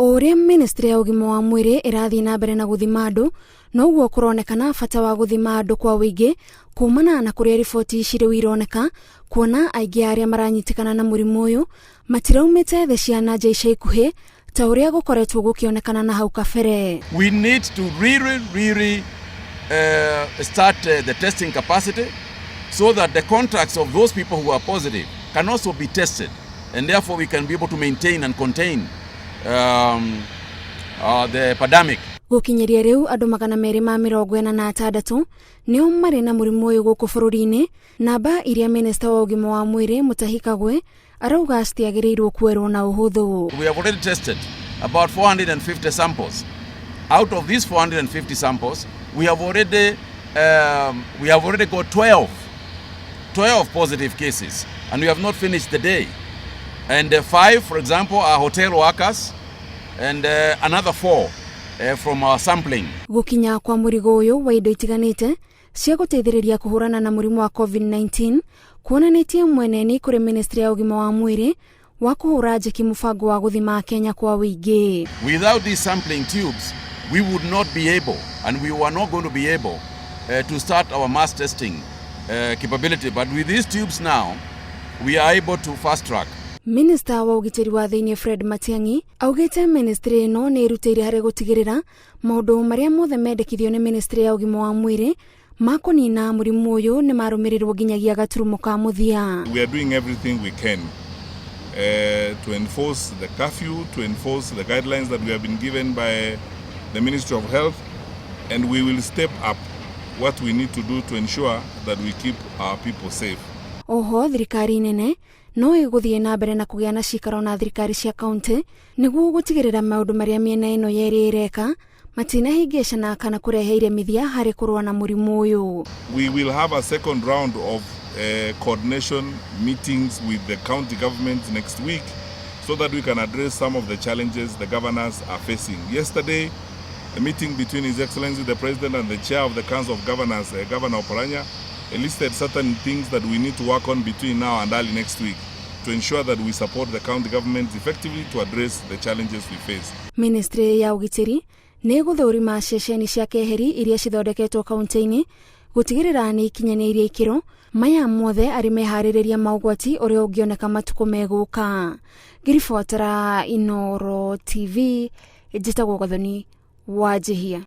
Oria ministry ya ugima wa mwiri irathi na mbere na guthima andu noguo kuronekana bata wa guthima andu kwa wingi kumana na kuria riboti ciri ironeka kuona aingi aria maranyitikana na murimu uyu matiraumite the ciana nja ica ikuhi ta uria gukoretwo gukionekana na hau kabere. We need to really start the testing capacity so that the contacts of those people who are positive can also be tested, and therefore we can be able to maintain and contain the pandemic. Gukinyeria riu andu 246 nio mari na murimu uyu guku bururi-ini, namba iria minister wa ugima wa mwiri Mutahi Kagwe arauga citiagiriirwo kuerwo na uhuthu. We have already tested about 450 samples. Out of these 450 samples, we have already got 12 positive cases, and we have not finished the day. And 5, for example, are hotel workers, and another 4 from our sampling. Gukinya kwa murigo uyu wa indo itiganite cia guteithiriria kuhurana na murimu wa COVID-19 kuonanitie mweneni kuri ministry ya ugima wa mwiri wa kuhura njeki mubango wa guthima Kenya kwa wingi. Without these sampling tubes, we would not be able, and we were not going to be able to start our mass testing capability. But with these tubes now, we are able to fast track. Minister wa ugitiri wa thiini Fred Matiang'i augite ministry ino ni irutire hari gutigirira maundu maria mothe mendekithio ni ministry ya ugima wa mwiri makunina murimu uyu ni marumirirwo nginyagia gaturumo ka muthia. We are doing everything we can to enforce the curfew, to enforce the guidelines that we have been given by the Ministry of Health, and we will step up what we need to do to ensure that we keep our people safe. Oho thirikari nene no iguthie na mbere na kugia na cikaro na thirikari cia county niguo gutigirira maundu maria miena ino yeri ireka matinahingica kana kurehe iremithia hari kurwa na murimu uyu. We will have a second round of coordination meetings with the county governments next week so that we can address some of the challenges the governors are facing. Yesterday, a meeting between His Excellency the President and the Chair of the Council of Governors, Governor Oparanya, listed certain things that we need to work on between now and early next week to ensure that we support the county governments effectively to address the challenges we face. Ministry ya ugitiri ni guthurima ceceni cia keheri iria cithondeketwo kaunti-ini gutigirira ni ikinyaniirie ikiro maya mothe ari mehaririria maugwati uria ungioneka matuko meguka. Ngiribotera Inoro TV njitagwo Gathoni Wanjihia.